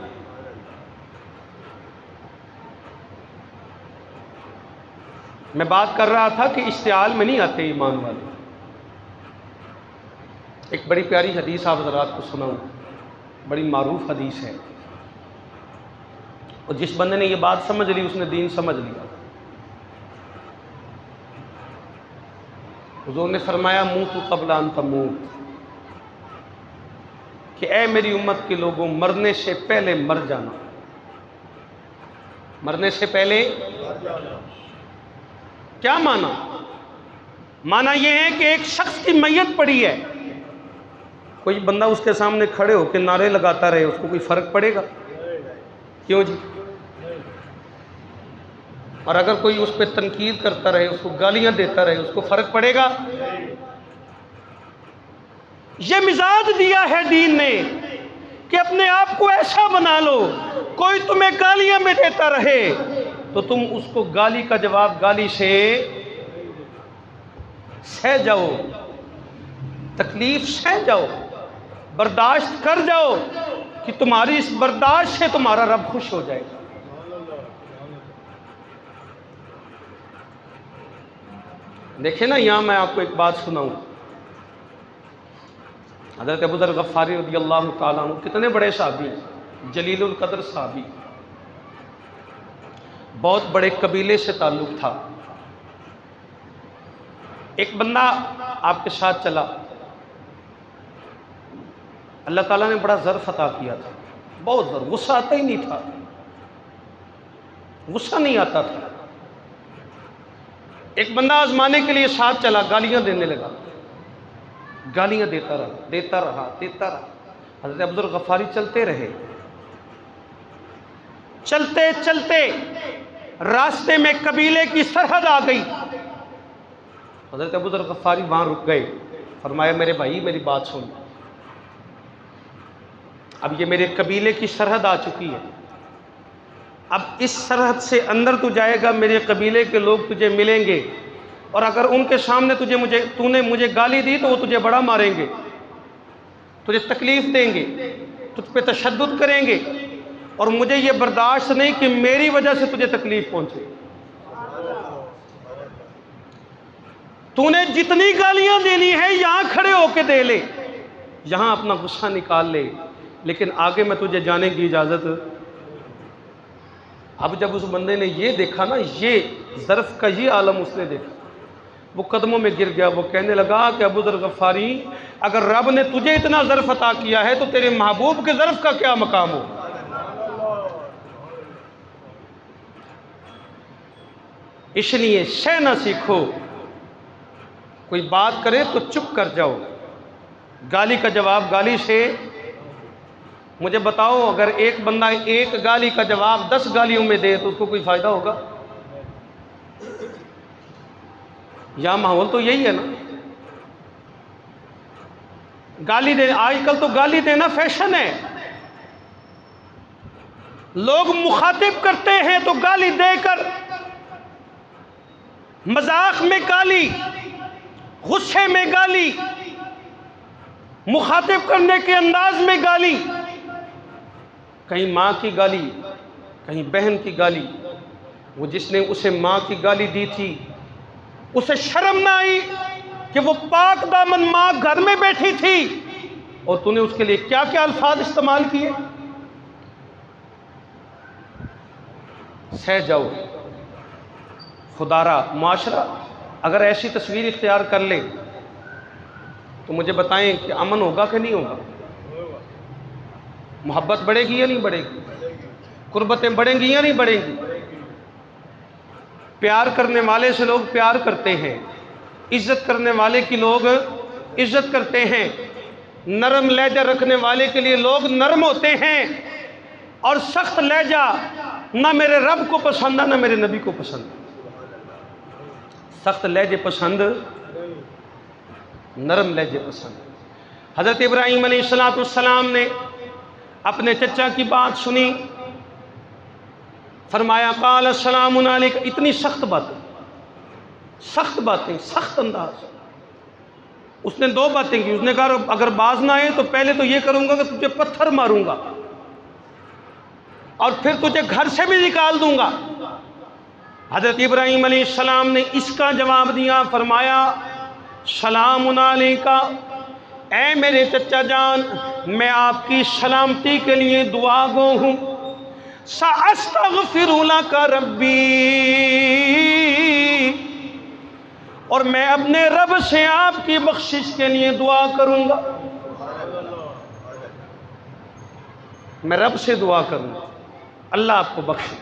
میں بات کر رہا تھا کہ اشتعال میں نہیں آتے ایمان والے۔ ایک بڑی پیاری حدیث آپ حضرات کو سناؤں، بڑی معروف حدیث ہے، اور جس بندے نے یہ بات سمجھ لی اس نے دین سمجھ لیا۔ حضور نے فرمایا موتوا قبل ان تموت، کہ اے میری امت کے لوگوں مرنے سے پہلے مر جانا، مرنے سے پہلے کیا معنی؟ معنی یہ ہے کہ ایک شخص کی میت پڑی ہے، کوئی بندہ اس کے سامنے کھڑے ہو کے نعرے لگاتا رہے، اس کو کوئی فرق پڑے گا؟ کیوں جی؟ اور اگر کوئی اس پہ تنقید کرتا رہے، اس کو گالیاں دیتا رہے، اس کو فرق پڑے گا؟ یہ مزاج دیا ہے دین نے کہ اپنے آپ کو ایسا بنا لو، کوئی تمہیں گالیاں میں دیتا رہے تو تم اس کو گالی کا جواب گالی سے سہ جاؤ، تکلیف سہ جاؤ، برداشت کر جاؤ، کہ تمہاری اس برداشت سے تمہارا رب خوش ہو جائے گا۔ دیکھیں نا، یہاں میں آپ کو ایک بات سناؤں۔ حضرت ابو ذر غفاری رضی اللہ تعالیٰ عنہ کتنے بڑے صحابی، جلیل القدر صحابی، بہت بڑے قبیلے سے تعلق تھا۔ ایک بندہ آپ کے ساتھ چلا، اللہ تعالیٰ نے بڑا ظرف عطا کیا تھا، بہت ظرف، غصہ آتا ہی نہیں تھا، غصہ نہیں آتا تھا۔ ایک بندہ آزمانے کے لیے ساتھ چلا، گالیاں دینے لگا، گالیاں دیتا رہا۔ حضرت ابو ذر غفاری چلتے رہے، چلتے چلتے راستے میں قبیلے کی سرحد آ گئی۔ حضرت ابو ذر غفاری وہاں رک گئے، فرمایا میرے بھائی میری بات سن، اب یہ میرے قبیلے کی سرحد آ چکی ہے، اب اس سرحد سے اندر تو جائے گا، میرے قبیلے کے لوگ تجھے ملیں گے، اور اگر ان کے سامنے تو نے مجھے گالی دی تو وہ تجھے بڑا ماریں گے، تجھے تکلیف دیں گے، تجھ پہ تشدد کریں گے، اور مجھے یہ برداشت نہیں کہ میری وجہ سے تجھے تکلیف پہنچے۔ تو نے جتنی گالیاں دینی ہے یہاں کھڑے ہو کے دے لے، یہاں اپنا غصہ نکال لے، لیکن آگے میں تجھے جانے کی اجازت۔ اب جب اس بندے نے یہ دیکھا نا، یہ ظرف کا یہ عالم اس نے دیکھا، وہ قدموں میں گر گیا، وہ کہنے لگا کہ ابو ذر غفاری، اگر رب نے تجھے اتنا ظرف عطا کیا ہے تو تیرے محبوب کے ظرف کا کیا مقام ہو۔ اس لیے سہنا سیکھو، کوئی بات کرے تو چپ کر جاؤ، گالی کا جواب گالی سے۔ مجھے بتاؤ، اگر ایک بندہ ایک گالی کا جواب 10 گالیوں میں دے تو اس کو کوئی فائدہ ہوگا؟ یہاں ماحول تو یہی ہے نا، گالی دے، آج کل تو گالی دینا فیشن ہے، لوگ مخاطب کرتے ہیں تو گالی دے کر، مذاق میں گالی، غصے میں گالی، مخاطب کرنے کے انداز میں گالی، کہیں ماں کی گالی، کہیں بہن کی گالی۔ وہ جس نے اسے ماں کی گالی دی تھی، اسے شرم نہ آئی کہ وہ پاک دامن ماں گھر میں بیٹھی تھی، اور تو نے اس کے لیے کیا کیا الفاظ استعمال کیے؟ سہ جاؤ، خدا را معاشرہ اگر ایسی تصویر اختیار کر لے تو مجھے بتائیں کہ امن ہوگا کہ نہیں ہوگا؟ محبت بڑھے گی یا نہیں بڑھے گی؟ قربتیں بڑھیں گی یا نہیں بڑھیں گی؟ پیار کرنے والے سے لوگ پیار کرتے ہیں، عزت کرنے والے کی لوگ عزت کرتے ہیں، نرم لہجہ رکھنے والے کے لیے لوگ نرم ہوتے ہیں، اور سخت لہجہ نہ میرے رب کو پسند ہے نہ میرے نبی کو پسند۔ سخت لہجے پسند، نرم لہجے پسند۔ حضرت ابراہیم علیہ السلام نے اپنے چچا کی بات سنی، فرمایا قال السلام علیک، اتنی سخت باتیں، سخت انداز۔ اس نے 2 باتیں کی، اس نے کہا اگر باز نہ آئے تو پہلے تو یہ کروں گا کہ تجھے پتھر ماروں گا، اور پھر تجھے گھر سے بھی نکال دوں گا۔ حضرت ابراہیم علیہ السلام نے اس کا جواب دیا، فرمایا سلام علیکہ، اے میرے چچا جان، میں آپ کی سلامتی کے لیے دعا گو ہوں، سأستغفر لک ربی، اور میں اپنے رب سے آپ کی بخشش کے لیے دعا کروں گا، میں رب سے دعا کروں گا اللہ آپ کو بخشے۔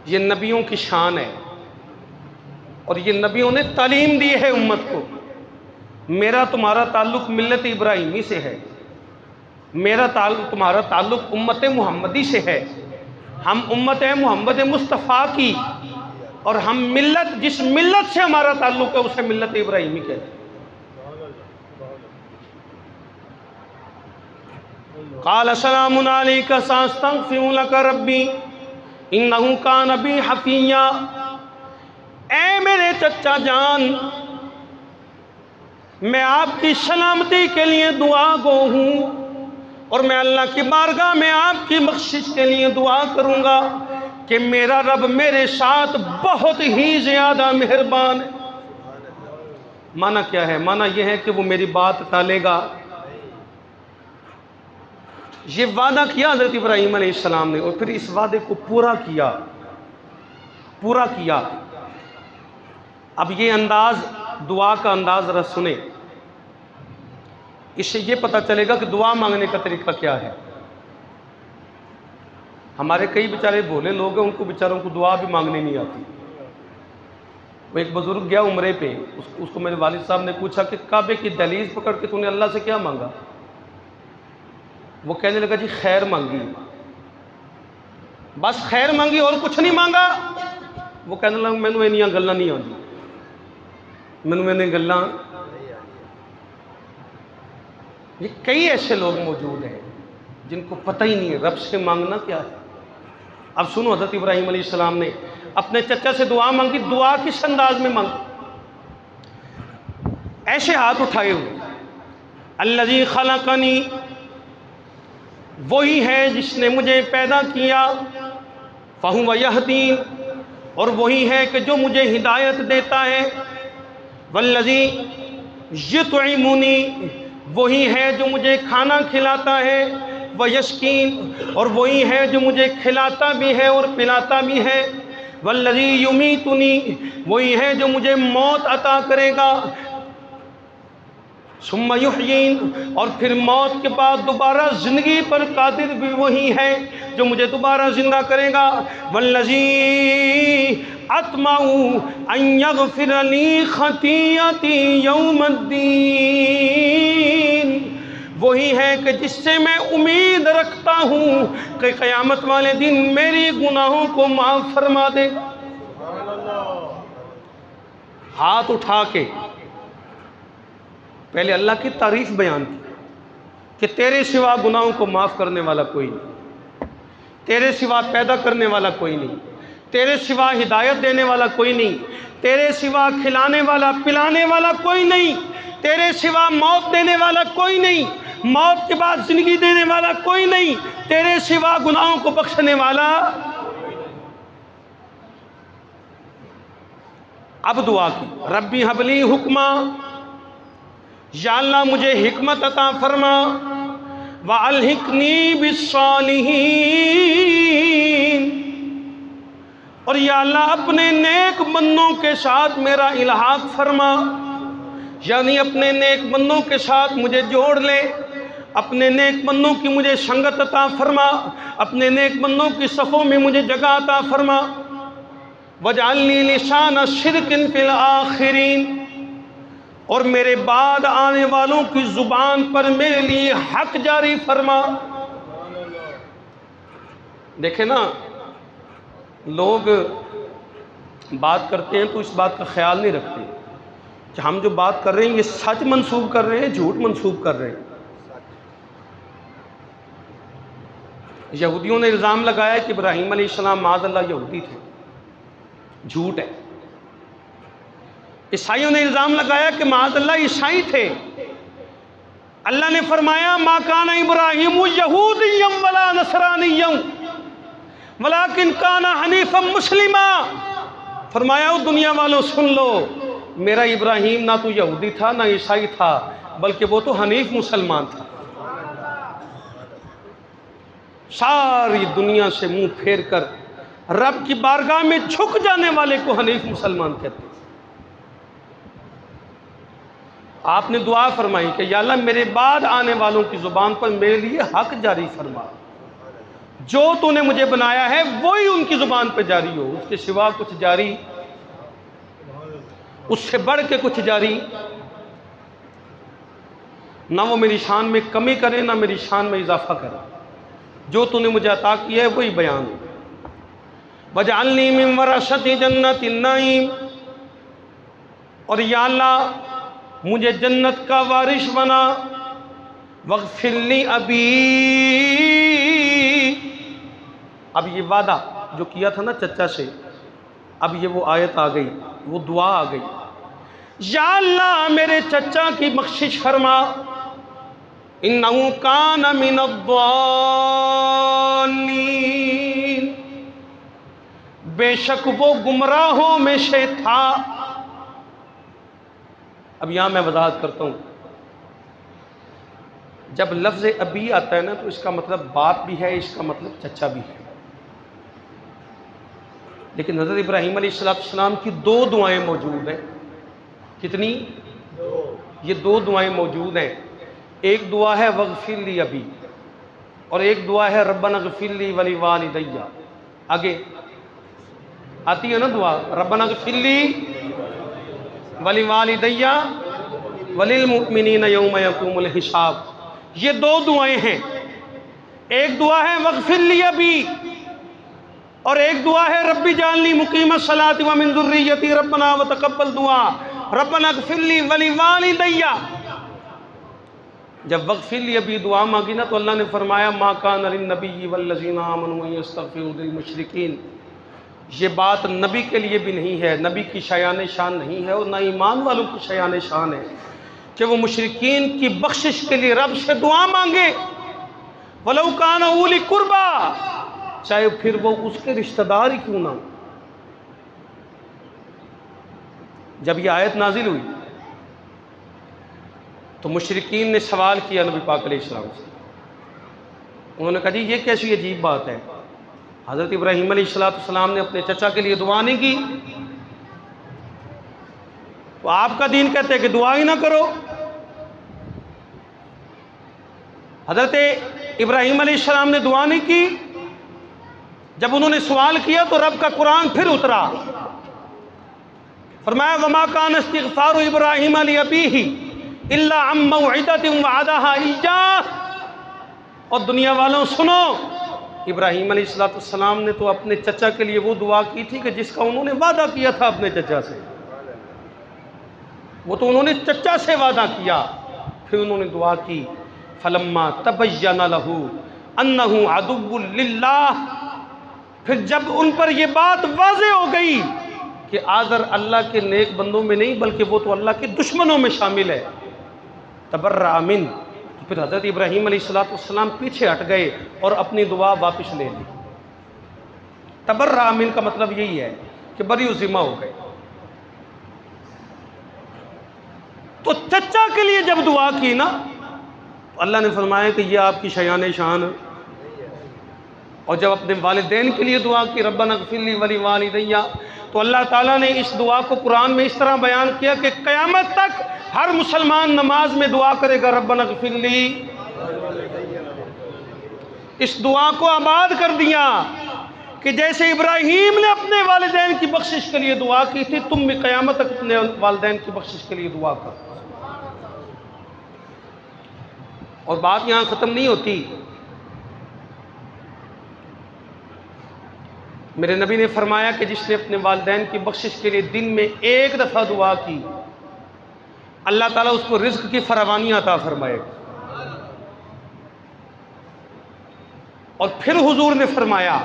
یہ نبیوں کی شان ہے، اور یہ نبیوں نے تعلیم دی ہے امت کو۔ میرا تمہارا تعلق ملت ابراہیمی سے ہے، میرا تمہارا تعلق امت محمدی سے ہے، ہم امت محمد مصطفیٰ کی، اور ہم ملت، جس ملت سے ہمارا تعلق ہے اسے ملت ابراہیمی کہتے ہیں۔ قال السلام علیک ساستغفر لک ربی انہ کان بی حفیہ، اے میرے چچا جان، میں آپ کی سلامتی کے لیے دعا گو ہوں اور میں اللہ کی بارگاہ میں آپ کی بخشش کے لیے دعا کروں گا کہ میرا رب میرے ساتھ بہت ہی زیادہ مہربان ہے۔ معنی کیا ہے؟ معنی یہ ہے کہ وہ میری بات ٹالے گا۔ یہ وعدہ کیا حضرت ابراہیم علیہ السلام نے، اور پھر اس وعدے کو پورا کیا۔ اب یہ انداز، دعا کا انداز ذرا سنیں، اس سے یہ پتہ چلے گا کہ دعا مانگنے کا طریقہ کیا ہے۔ ہمارے کئی بیچارے بھولے لوگ ہیں، ان کو بیچاروں کو دعا بھی مانگنے نہیں آتی۔ وہ ایک بزرگ گیا عمرے پہ، اس کو میرے والد صاحب نے پوچھا کہ کعبے کی دہلیز پکڑ کے تو نے اللہ سے کیا مانگا؟ وہ کہنے لگا جی خیر مانگی، بس خیر مانگی اور کچھ نہیں مانگا۔ وہ کہنے لگا مینوں انیاں گلاں نہیں آندی، مینوں انہیں گلاں۔ یہ کئی ایسے لوگ موجود ہیں جن کو پتہ ہی نہیں ہے رب سے مانگنا کیا ہے۔ اب سنو، حضرت ابراہیم علیہ السلام نے اپنے چچا سے دعا مانگی۔ دعا کس انداز میں مانگی؟ ایسے ہاتھ اٹھائے ہوئے، الذی خلقنی، وہی ہے جس نے مجھے پیدا کیا، فہو یہدین، اور وہی ہے کہ جو مجھے ہدایت دیتا ہے، والذی یطعمنی، وہی ہے جو مجھے کھانا کھلاتا ہے، ویشکین، اور وہی ہے جو مجھے کھلاتا بھی ہے اور پلاتا بھی ہے، والذی یمیتنی، وہی ہے جو مجھے موت عطا کرے گا، ثم یحیین، اور پھر موت کے بعد دوبارہ زندگی پر قادر بھی وہی ہے جو مجھے دوبارہ زندہ کرے گا، والذی اطمع ان یغفر لی خطیئتی یوم الدین، وہی ہے کہ جس سے میں امید رکھتا ہوں کہ قیامت والے دن میری گناہوں کو معاف فرما دے۔ ہاتھ اٹھا کے پہلے اللہ کی تعریف بیان کی کہ تیرے سوا گناہوں کو معاف کرنے والا کوئی نہیں، تیرے سوا پیدا کرنے والا کوئی نہیں، تیرے سوا ہدایت دینے والا کوئی نہیں، تیرے سوا کھلانے والا پلانے والا کوئی نہیں، تیرے سوا موت دینے والا کوئی نہیں، موت کے بعد زندگی دینے والا کوئی نہیں، تیرے سوا گناہوں کو بخشنے والا۔ اب دعا کی، ربی حب لی حکما، یا اللہ مجھے حکمت عطا فرما، وَأَلْحِقْنِي بِالصَّالِحِينَ، اور یا اللہ اپنے نیک بندوں کے ساتھ میرا الحاق فرما، یعنی اپنے نیک بندوں کے ساتھ مجھے جوڑ لے، اپنے نیک بندوں کی مجھے سنگت عطا فرما، اپنے نیک بندوں کی صفوں میں مجھے جگہ عطا فرما، وَاجْعَلْنِي لِسَانَ صِدْقٍ فِي الْآخِرِينَ، اور میرے بعد آنے والوں کی زبان پر میرے لیے حق جاری فرما۔ دیکھیں نا، لوگ بات کرتے ہیں تو اس بات کا خیال نہیں رکھتے کہ ہم جو بات کر رہے ہیں یہ سچ منسوب کر رہے ہیں، جھوٹ منسوب کر رہے ہیں۔ یہودیوں نے الزام لگایا کہ ابراہیم علیہ السلام معاذ اللہ یہودی تھے، جھوٹ ہے۔ عیسائیوں نے الزام لگایا کہ معاذ اللہ عیسائی تھے، اللہ نے فرمایا ما کان ابراہیم یہودیا ولا نصرانیا ولکن کان حنیفا مسلما، فرمایا او دنیا والوں سن لو، میرا ابراہیم نہ تو یہودی تھا نہ عیسائی تھا، بلکہ وہ تو حنیف مسلمان تھا۔ ساری دنیا سے منہ پھیر کر رب کی بارگاہ میں جھک جانے والے کو حنیف مسلمان کہتے ہیں۔ آپ نے دعا فرمائی کہ یا اللہ میرے بعد آنے والوں کی زبان پر میرے لیے حق جاری فرما، جو تو نے مجھے بنایا ہے وہی ان کی زبان پہ جاری ہو، اس کے سوا کچھ جاری، اس سے بڑھ کے کچھ جاری نہ، وہ میری شان میں کمی کرے نہ میری شان میں اضافہ کرے، جو تو نے مجھے عطا کیا ہے وہی بیان ہو۔ وَاجْعَلْنِي مِن وَرَثَةِ جَنَّةِ النَّعِيمِ، اور یا اللہ مجھے جنت کا وارث بنا، وَاغْفِرْ لِي أَبِي، اب یہ وعدہ جو کیا تھا نا چچا سے، اب یہ وہ آیت آ گئی، وہ دعا آ گئی، یا اللہ میرے چچا کی بخشش فرما، انہو کان من الضالین، بے شک وہ گمراہوں میں سے تھا۔ اب یہاں میں وضاحت کرتا ہوں، جب لفظ ابی آتا ہے نا تو اس کا مطلب باپ بھی ہے، اس کا مطلب چچا بھی ہے، لیکن حضرت ابراہیم علیہ السلام کی دو دعائیں موجود ہیں۔ کتنی؟ یہ دو دعائیں موجود ہیں۔ ایک دعا ہے وغفر لی ابی، اور ایک دعا ہے ربنا اغفر لی ولی والدیہ۔ آگے آتی ہے نا دعا، ربنا اغفر لی ولی والدیہ وللمؤمنین یوم یقوم الحساب۔ یہ دو دعائیں ہیں، ایک دعا ہے وغفر لی ابی، اور ایک دعا ہے ربی جعلنی مقیم الصلاۃ ومن ذریتی ربنا وتقبل دعا، ربنا اغفر لی ولی والدیہ۔ جب وغفر لی ابی دعا مانگی نا تو اللہ نے فرمایا ما کان للنبی والذین آمنوا ان یستغفروا للمشرکین، یہ بات نبی کے لیے بھی نہیں ہے، نبی کی شایان شان نہیں ہے، اور نہ ایمان والوں کی شایان شان ہے کہ وہ مشرکین کی بخشش کے لیے رب سے دعا مانگے، وَلَوْ كَانَ أُولِي قُرْبَى، چاہے پھر وہ اس کے رشتہ دار ہی کیوں نہ ہو۔ جب یہ آیت نازل ہوئی تو مشرکین نے سوال کیا نبی پاک علیہ السلام سے، انہوں نے کہا جی یہ کیسی عجیب بات ہے، حضرت ابراہیم علیہ السلام نے اپنے چچا کے لیے دعا نہیں کی، تو آپ کا دین کہتے ہیں کہ دعا ہی نہ کرو۔ حضرت ابراہیم علیہ السلام نے دعا نہیں کی، جب انہوں نے سوال کیا تو رب کا قرآن پھر اترا، فرمایا وما کان استغفار ابراہیم لابیہ الا عن موعدۃ وعدہا ایاہ۔ اور دنیا والوں سنو، ابراہیم علیہ السلام نے تو اپنے چچا کے لیے وہ دعا کی تھی کہ جس کا انہوں نے وعدہ کیا تھا اپنے چچا سے، وہ تو انہوں نے چچا سے وعدہ کیا، پھر انہوں نے دعا کی فلما تبین لہ انہ عدو للہ، پھر جب ان پر یہ بات واضح ہو گئی کہ آذر اللہ کے نیک بندوں میں نہیں بلکہ وہ تو اللہ کے دشمنوں میں شامل ہے، تبرأ منہ، تو پھر حضرت ابراہیم علیہ السلام پیچھے ہٹ گئے اور اپنی دعا واپس لے لی۔ تبرأ منہ کا مطلب یہی ہے کہ بری و ذمہ ہو گئے۔ تو چچا کے لیے جب دعا کی نا تو اللہ نے فرمایا کہ یہ آپ کی شایان شان، اور جب اپنے والدین کے لیے دعا کی ربنا اغفر لی ولی والدیہ، تو اللہ تعالیٰ نے اس دعا کو قرآن میں اس طرح بیان کیا کہ قیامت تک ہر مسلمان نماز میں دعا کرے گا ربنا اغفر لی۔ اس دعا کو آباد کر دیا کہ جیسے ابراہیم نے اپنے والدین کی بخشش کے لیے دعا کی تھی، تم بھی قیامت تک اپنے والدین کی بخشش کے لیے دعا کرو۔ اور بات یہاں ختم نہیں ہوتی، میرے نبی نے فرمایا کہ جس نے اپنے والدین کی بخشش کے لیے دن میں ایک دفعہ دعا کی، اللہ تعالیٰ اس کو رزق کی فراوانی عطا فرمائے گا۔ اور پھر حضور نے فرمایا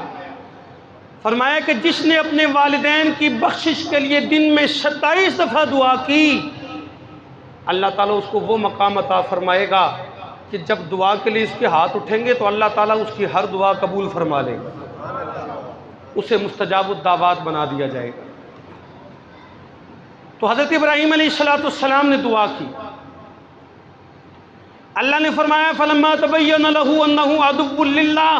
کہ جس نے اپنے والدین کی بخشش کے لیے دن میں 27 دفعہ دعا کی، اللہ تعالیٰ اس کو وہ مقام عطا فرمائے گا کہ جب دعا کے لیے اس کے ہاتھ اٹھیں گے تو اللہ تعالیٰ اس کی ہر دعا قبول فرما لے گا، اسے مستجاب الدعوات بنا دیا جائے گا۔ تو حضرت ابراہیم علیہ السلام نے دعا کی، اللہ نے فرمایا فلما تبین لہ انہ عدو للہ،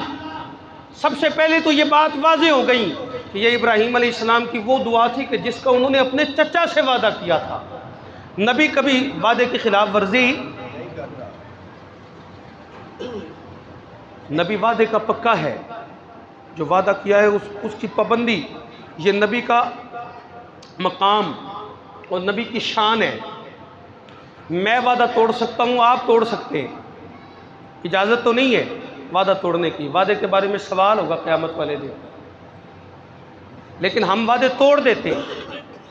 سب سے پہلے تو یہ بات واضح ہو گئی کہ یہ ابراہیم علیہ السلام کی وہ دعا تھی کہ جس کا انہوں نے اپنے چچا سے وعدہ کیا تھا۔ نبی کبھی وعدے کی خلاف ورزی، نبی وعدے کا پکا ہے، جو وعدہ کیا ہے اس کی پابندی، یہ نبی کا مقام اور نبی کی شان ہے۔ میں وعدہ توڑ سکتا ہوں، آپ توڑ سکتے ہیں، اجازت تو نہیں ہے وعدہ توڑنے کی، وعدے کے بارے میں سوال ہوگا قیامت والے دن، لیکن ہم وعدے توڑ دیتے ہیں۔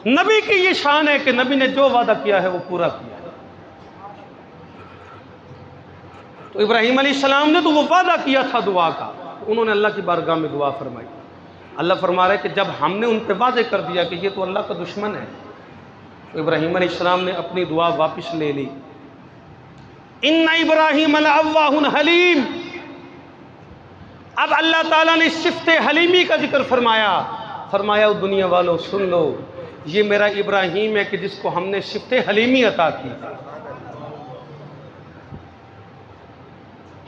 نبی کی یہ شان ہے کہ نبی نے جو وعدہ کیا ہے وہ پورا کیا ہے۔ تو ابراہیم علیہ السلام نے تو وہ وعدہ کیا تھا دعا کا، انہوں نے اللہ کی بارگاہ میں دعا فرمائی۔ اللہ فرما رہا ہے کہ جب ہم نے ان پہ واضح کر دیا کہ یہ تو اللہ کا دشمن ہے، تو ابراہیم علیہ السلام نے اپنی دعا واپس لے لی. ان ابراہیم لأواہ حلیم. اب اللہ تعالیٰ نے صفت حلیمی کا ذکر فرمایا دنیا والوں سن لو، یہ میرا ابراہیم ہے کہ جس کو ہم نے صفت حلیمی عطا کی.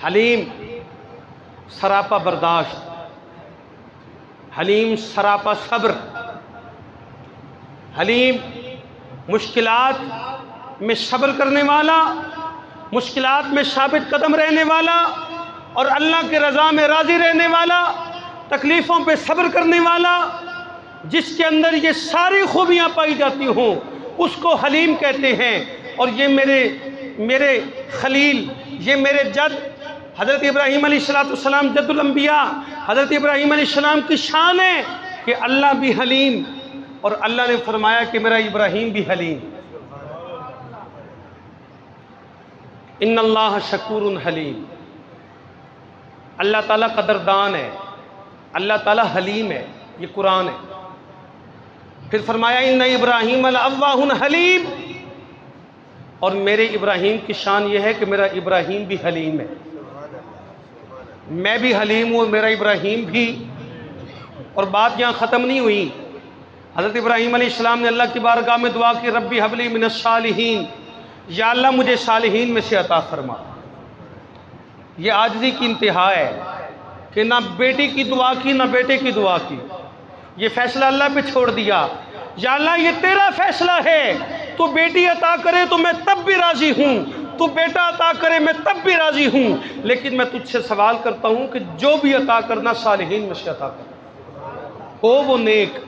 حلیم سراپا برداشت، حلیم سراپا صبر، حلیم مشکلات میں صبر کرنے والا، مشکلات میں ثابت قدم رہنے والا اور اللہ کے رضا میں راضی رہنے والا، تکلیفوں پہ صبر کرنے والا، جس کے اندر یہ ساری خوبیاں پائی جاتی ہوں اس کو حلیم کہتے ہیں. اور یہ میرے خلیل، یہ میرے جد حضرت ابراہیم علیہ السلام جد الانبیاء، حضرت ابراہیم علیہ السلام کی شان ہے کہ اللہ بھی حلیم، اور اللہ نے فرمایا کہ میرا ابراہیم بھی حلیم. ان اللہ شکور حلیم. اللہ تعالیٰ قدردان ہے، اللہ تعالیٰ حلیم ہے. یہ قرآن ہے. پھر فرمایا ان ابراہیم لأواہ حلیم. اور میرے ابراہیم کی شان یہ ہے کہ میرا ابراہیم بھی حلیم ہے. میں بھی حلیم ہوں، میرا ابراہیم بھی. اور بات یہاں ختم نہیں ہوئی. حضرت ابراہیم علیہ السلام نے اللہ کی بارگاہ میں دعا کی ربی حب لی من الصالحین، یا اللہ مجھے صالحین میں سے عطا فرما. یہ عاجزی کی انتہا ہے کہ نہ بیٹی کی دعا کی نہ بیٹے کی دعا کی، یہ فیصلہ اللہ پہ چھوڑ دیا. یا اللہ یہ تیرا فیصلہ ہے، تو بیٹی عطا کرے تو میں تب بھی راضی ہوں، تو بیٹا عطا کرے میں تب بھی راضی ہوں، لیکن میں تجھ سے سوال کرتا ہوں کہ جو بھی عطا کرنا صالحین میں سے عطا کرنا، ہو وہ نیک،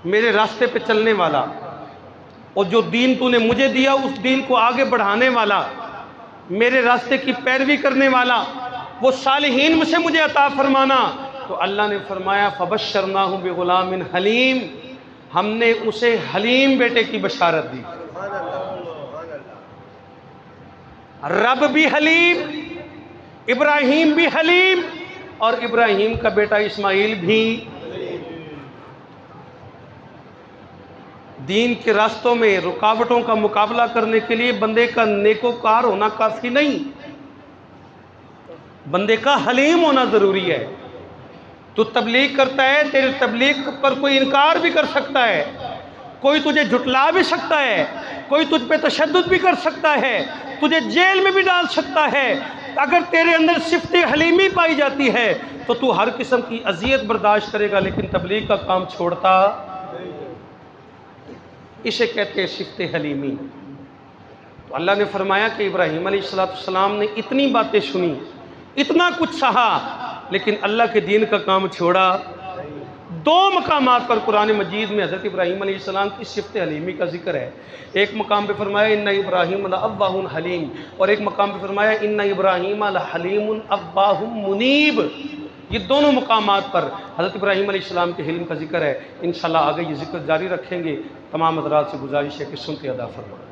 میرے راستے پہ چلنے والا، اور جو دین تو نے مجھے دیا اس دین کو آگے بڑھانے والا، میرے راستے کی پیروی کرنے والا، وہ صالحین میں سے مجھے عطا فرمانا. تو اللہ نے فرمایا فبشرناہ بغلام حلیم، ہم نے اسے حلیم بیٹے کی بشارت دی. رب بھی حلیم، ابراہیم بھی حلیم، اور ابراہیم کا بیٹا اسماعیل بھی. دین کے راستوں میں رکاوٹوں کا مقابلہ کرنے کے لیے بندے کا نیکوکار ہونا کافی نہیں، بندے کا حلیم ہونا ضروری ہے. تو تبلیغ کرتا ہے، تیری تبلیغ پر کوئی انکار بھی کر سکتا ہے، کوئی تجھے جھٹلا بھی سکتا ہے، کوئی تجھ پہ تشدد بھی کر سکتا ہے، تجھے جیل میں بھی ڈال سکتا ہے. اگر تیرے اندر صفت حلیمی پائی جاتی ہے تو تو ہر قسم کی اذیت برداشت کرے گا، لیکن تبلیغ کا کام چھوڑتا. اسے کہتے ہیں صفت حلیمی. تو اللہ نے فرمایا کہ ابراہیم علیہ السلام نے اتنی باتیں سنی، اتنا کچھ سہا، لیکن اللہ کے دین کا کام چھوڑا. دو مقامات پر قرآن مجید میں حضرت ابراہیم علیہ السلام کی صفت حلیمی کا ذکر ہے. ایک مقام پہ فرمایا ان ابراہیم لأواہ حلیم، اور ایک مقام پہ فرمایا ان ابراہیم لحلیم أواہ منیب. یہ دونوں مقامات پر حضرت ابراہیم علیہ السلام کے حلم کا ذکر ہے. انشاءاللہ آگے یہ ذکر جاری رکھیں گے. تمام حضرات سے گزارش ہے کہ سنتے ادا فرمائیں.